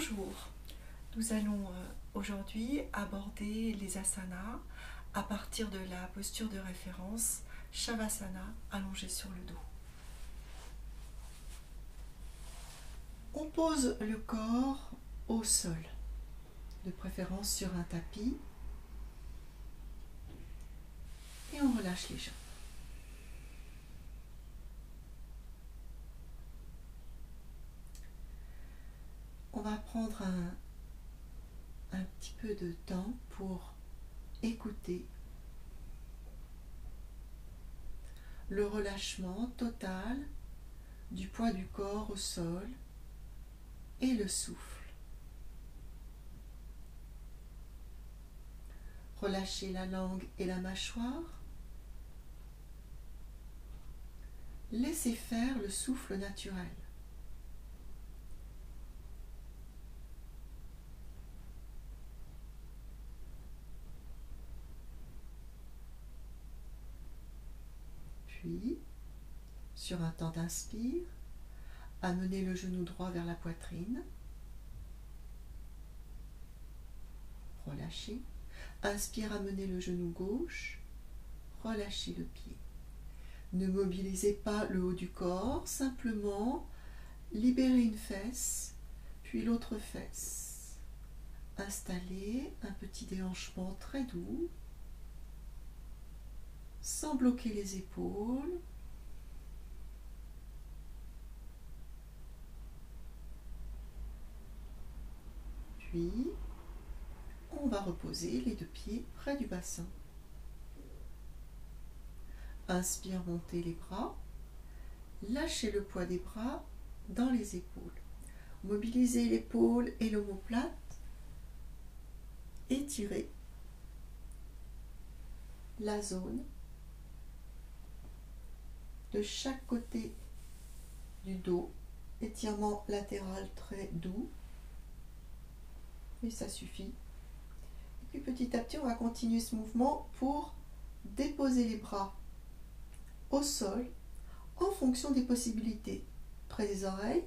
Bonjour, nous allons aujourd'hui aborder les asanas à partir de la posture de référence Shavasana allongé sur le dos. On pose le corps au sol, de préférence sur un tapis, et on relâche les jambes. On va prendre un petit peu de temps pour écouter le relâchement total du poids du corps au sol et le souffle. Relâchez la langue et la mâchoire. Laissez faire le souffle naturel. Puis, sur un temps d'inspire, amenez le genou droit vers la poitrine. Relâchez. Inspire, amenez le genou gauche. Relâchez le pied. Ne mobilisez pas le haut du corps, simplement libérez une fesse, puis l'autre fesse. Installez un petit déhanchement très doux, sans bloquer les épaules. Puis, on va reposer les deux pieds près du bassin. Inspire, montez les bras. Lâchez le poids des bras dans les épaules. Mobilisez l'épaule et l'omoplate. Étirez la zone de chaque côté du dos. Étirement latéral très doux. Et ça suffit. Et puis petit à petit, on va continuer ce mouvement pour déposer les bras au sol en fonction des possibilités, près des oreilles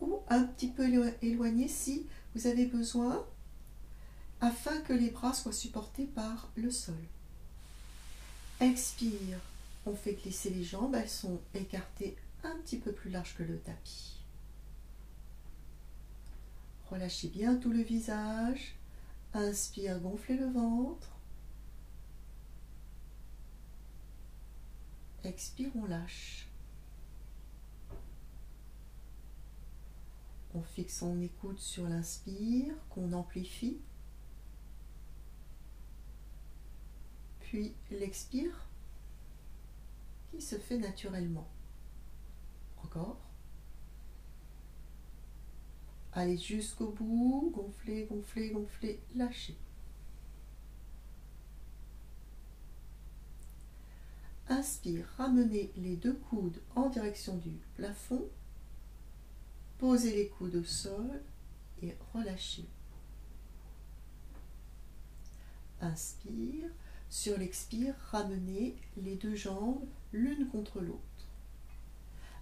ou un petit peu éloigné si vous avez besoin, afin que les bras soient supportés par le sol. Expire, on fait glisser les jambes, elles sont écartées un petit peu plus large que le tapis. Relâchez bien tout le visage. Inspire, gonflez le ventre. Expire, on lâche. On fixe son écoute sur l'inspire, qu'on amplifie. Puis l'expire, qui se fait naturellement. Encore. Allez jusqu'au bout, gonflez, gonflez, gonflez, lâchez. Inspire, ramenez les deux coudes en direction du plafond. Posez les coudes au sol et relâchez. Inspire. Sur l'expire, ramenez les deux jambes l'une contre l'autre.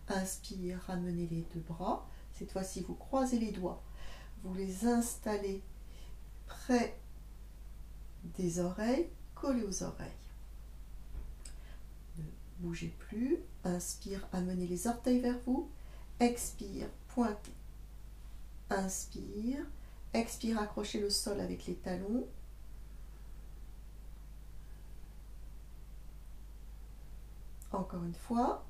Inspire, ramenez les deux bras. Cette fois-ci, vous croisez les doigts. Vous les installez près des oreilles, collés aux oreilles. Ne bougez plus. Inspire, amenez les orteils vers vous. Expire, pointez. Inspire. Expire, accrochez le sol avec les talons. Encore une fois.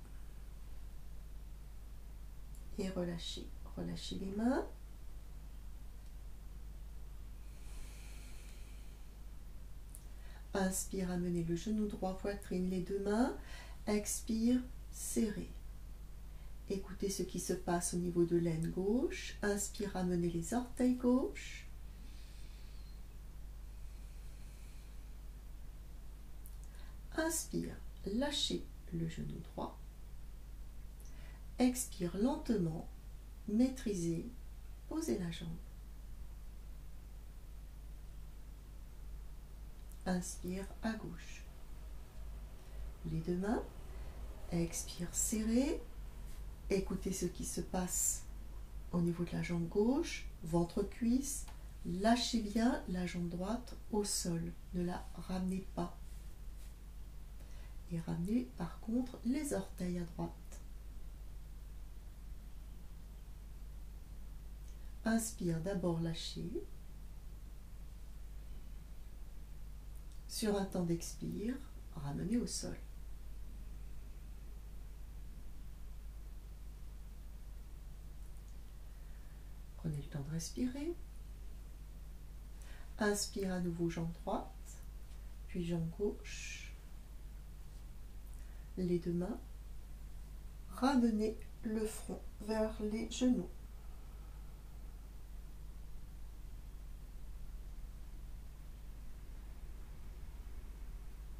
Et relâchez. Relâchez les mains. Inspire, amenez le genou droit, poitrine, les deux mains. Expire, serrez. Écoutez ce qui se passe au niveau de l'aine gauche. Inspire, amenez les orteils gauche. Inspire, lâchez le genou droit. Expire lentement, maîtrisez, posez la jambe. Inspire à gauche. Les deux mains. Expire, serrez. Écoutez ce qui se passe au niveau de la jambe gauche, ventre-cuisse. Lâchez bien la jambe droite au sol, ne la ramenez pas. Et ramenez par contre les orteils à droite. Inspire, d'abord lâchez. Sur un temps d'expire, ramenez au sol. Prenez le temps de respirer. Inspire à nouveau jambe droite, puis jambe gauche. Les deux mains. Ramenez le front vers les genoux.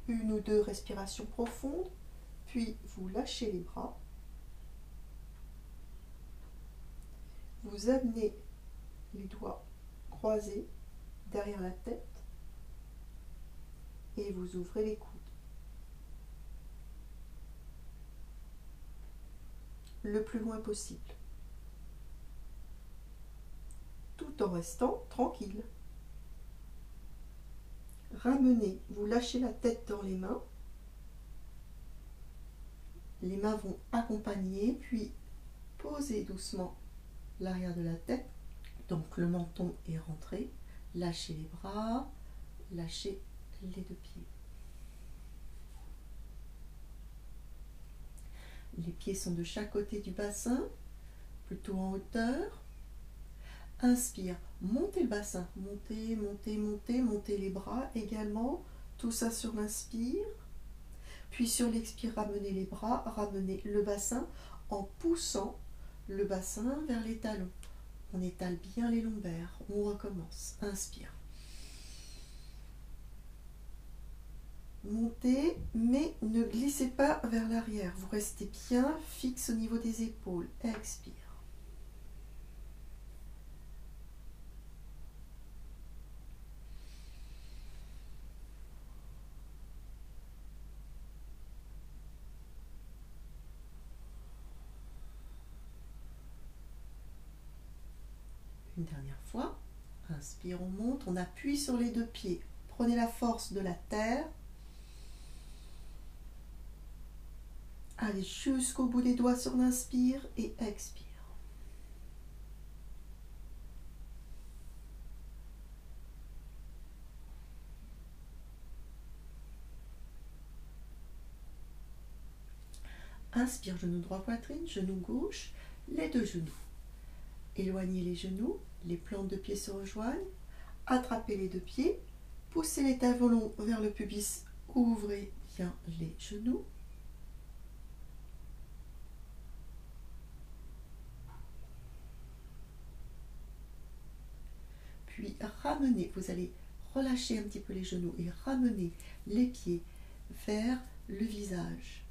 Une ou deux respirations profondes, puis vous lâchez les bras. Vous amenez les doigts croisés derrière la tête et vous ouvrez les coudes. Le plus loin possible, tout en restant tranquille. Ramenez, vous lâchez la tête dans les mains. Les mains vont accompagner, puis posez doucement l'arrière de la tête. Donc le menton est rentré. Lâchez les bras, lâchez les deux pieds. Les pieds sont de chaque côté du bassin, plutôt en hauteur. Inspire, montez le bassin, montez, montez, montez, montez les bras également. Tout ça sur l'inspire. Puis sur l'expire, ramenez les bras, ramenez le bassin en poussant le bassin vers les talons. On étale bien les lombaires. On recommence. Inspire. Montez, mais ne glissez pas vers l'arrière. Vous restez bien fixe au niveau des épaules. Expire. Une dernière fois. Inspire, on monte. On appuie sur les deux pieds. Prenez la force de la terre. Allez jusqu'au bout des doigts sur l'inspire et expire. Inspire, genou droit, poitrine, genou gauche, les deux genoux. Éloignez les genoux, les plantes de pieds se rejoignent. Attrapez les deux pieds, poussez les talons vers le pubis, ouvrez bien les genoux. Puis ramenez, vous allez relâcher un petit peu les genoux et ramener les pieds vers le visage.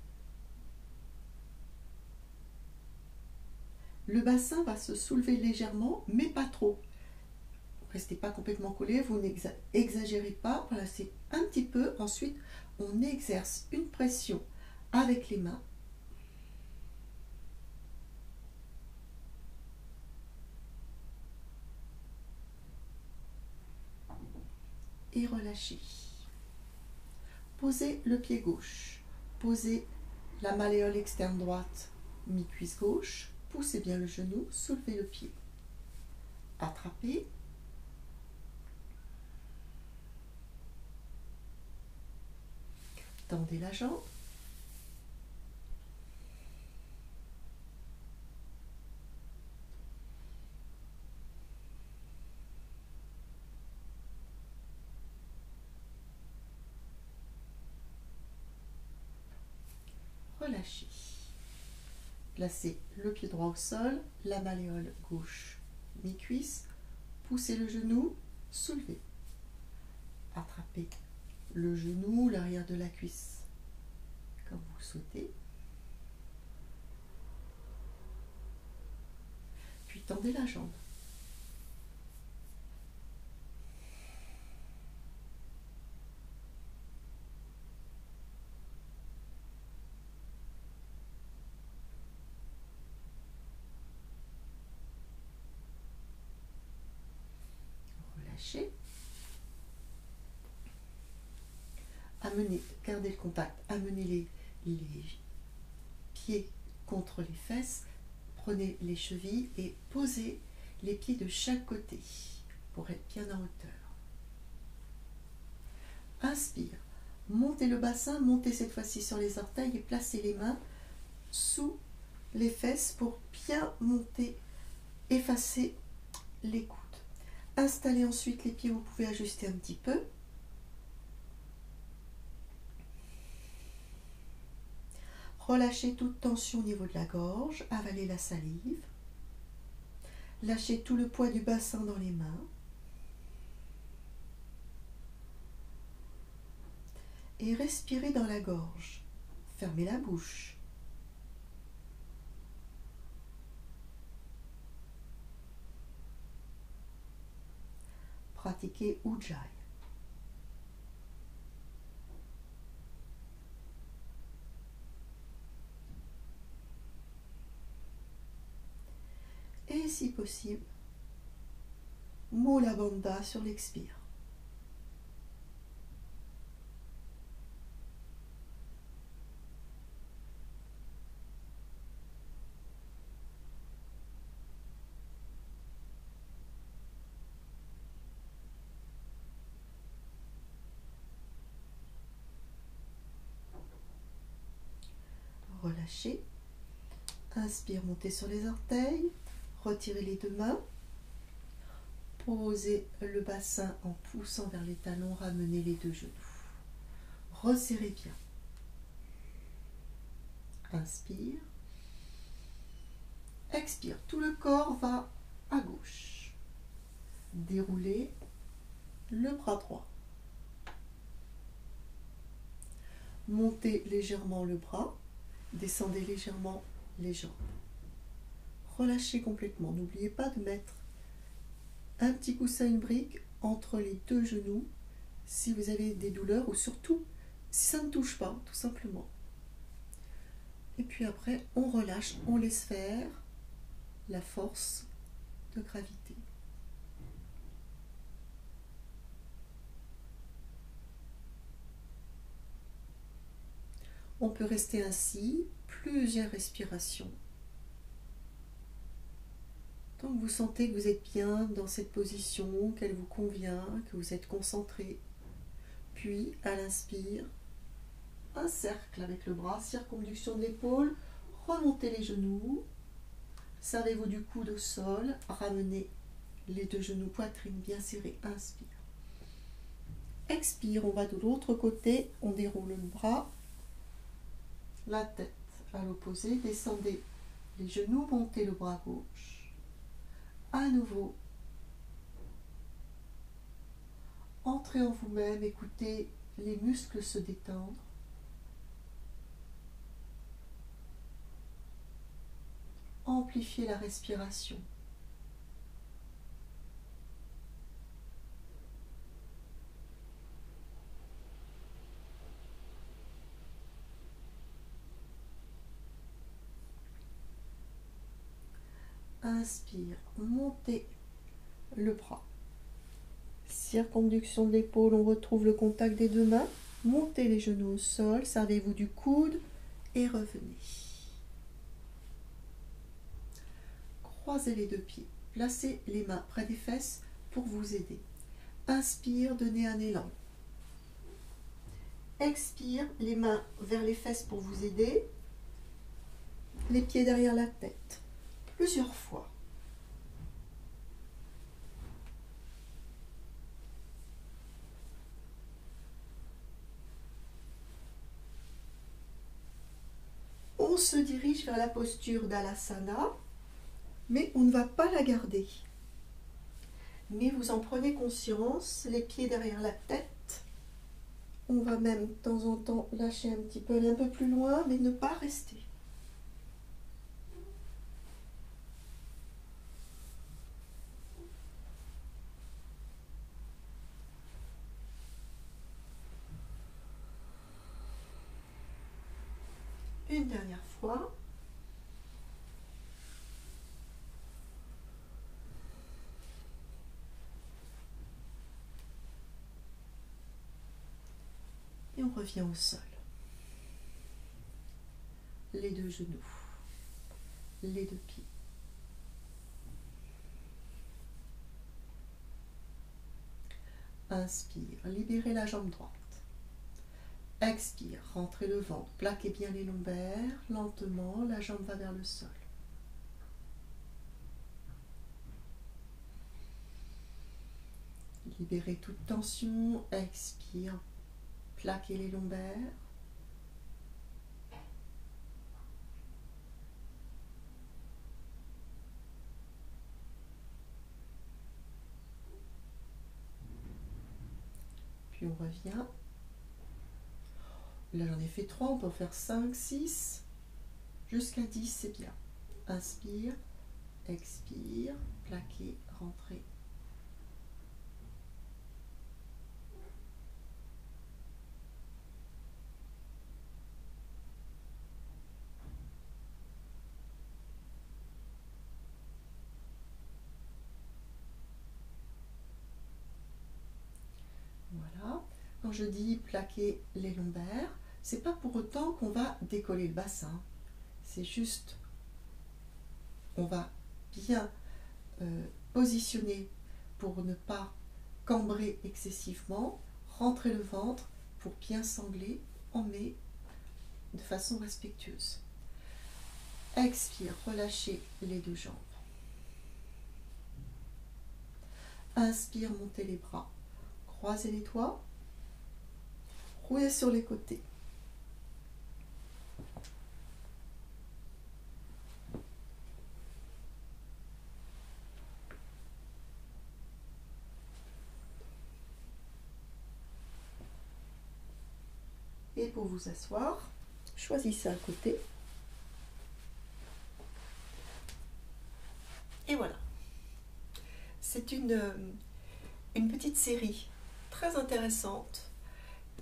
Le bassin va se soulever légèrement, mais pas trop. Restez pas complètement collé, vous n'exagérez pas. Voilà, c'est un petit peu. Ensuite, on exerce une pression avec les mains. Et relâchez. Posez le pied gauche. Posez la malléole externe droite, mi-cuisse gauche. Poussez bien le genou, soulevez le pied. Attrapez. Tendez la jambe. Relâchez. Placez le pied droit au sol, la malléole gauche, mi-cuisse. Poussez le genou, soulevez. Attrapez le genou, l'arrière de la cuisse, comme vous le souhaitez. Puis tendez la jambe. gardez le contact, amenez les pieds contre les fesses, prenez les chevilles et posez les pieds de chaque côté pour être bien en hauteur. Inspire, montez le bassin, montez cette fois-ci sur les orteils et placez les mains sous les fesses pour bien monter, effacer les coudes. Installez ensuite les pieds, vous pouvez ajuster un petit peu. Relâchez toute tension au niveau de la gorge, avalez la salive. Lâchez tout le poids du bassin dans les mains. Et respirez dans la gorge. Fermez la bouche. Pratiquez Ujjayi. Et si possible, Mula Bandha sur l'expire. Relâchez. Inspire, montez sur les orteils. Retirez les deux mains. Posez le bassin en poussant vers les talons. Ramenez les deux genoux. Resserrez bien. Inspire. Expire. Tout le corps va à gauche. Déroulez le bras droit. Montez légèrement le bras. Descendez légèrement les jambes. Relâchez complètement. N'oubliez pas de mettre un petit coussin, une brique entre les deux genoux si vous avez des douleurs ou surtout si ça ne touche pas, tout simplement. Et puis après, on relâche, on laisse faire la force de gravité. On peut rester ainsi plusieurs respirations. Tant que vous sentez que vous êtes bien dans cette position, qu'elle vous convient, que vous êtes concentré. Puis, à l'inspire, un cercle avec le bras, circonduction de l'épaule, remontez les genoux, servez-vous du coude au sol, ramenez les deux genoux, poitrine bien serrée, inspire. Expire, on va de l'autre côté, on déroule le bras, la tête à l'opposé, descendez les genoux, montez le bras gauche. À nouveau, entrez en vous-même, écoutez les muscles se détendre. Amplifiez la respiration. Inspire, montez le bras. Circonduction de l'épaule, on retrouve le contact des deux mains. Montez les genoux au sol, servez-vous du coude et revenez. Croisez les deux pieds. Placez les mains près des fesses pour vous aider. Inspire, donnez un élan. Expire, les mains vers les fesses pour vous aider. Les pieds derrière la tête. Plusieurs fois. On se dirige vers la posture d'Alasana, mais on ne va pas la garder. Mais vous en prenez conscience, les pieds derrière la tête. On va même de temps en temps lâcher un petit peu, aller un peu plus loin, mais ne pas rester. Une dernière fois. Et on revient. revient au sol. Les deux genoux, les deux pieds. Inspire, libérez la jambe droite. Expire, rentrez le ventre, plaquez bien les lombaires. Lentement, la jambe va vers le sol. Libérez toute tension. Expire, plaquez les lombaires. Puis on revient. Là, j'en ai fait 3, on peut en faire 5, 6, jusqu'à 10, c'est bien. Inspire, expire, plaquez, rentrez. Voilà. Quand je dis plaquer les lombaires, c'est pas pour autant qu'on va décoller le bassin. C'est juste, on va bien positionner pour ne pas cambrer excessivement, rentrer le ventre pour bien sangler, on met de façon respectueuse. Expire, relâchez les deux jambes. Inspire, montez les bras, croisez les doigts, roulez sur les côtés. Et pour vous asseoir, choisissez un côté. Et voilà. C'est une petite série très intéressante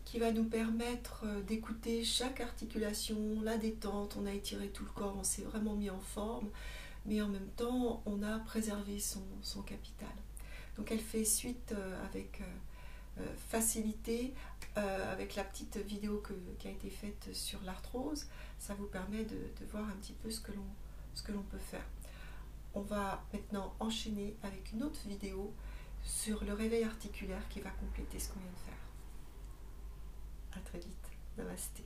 qui va nous permettre d'écouter chaque articulation, la détente. On a étiré tout le corps, on s'est vraiment mis en forme, mais en même temps, on a préservé son capital. Donc elle fait suite avec facilité, avec la petite vidéo qui a été faite sur l'arthrose. Ça vous permet de voir un petit peu ce que l'on peut faire. On va maintenant enchaîner avec une autre vidéo sur le réveil articulaire qui va compléter ce qu'on vient de faire. À très vite. Namasté.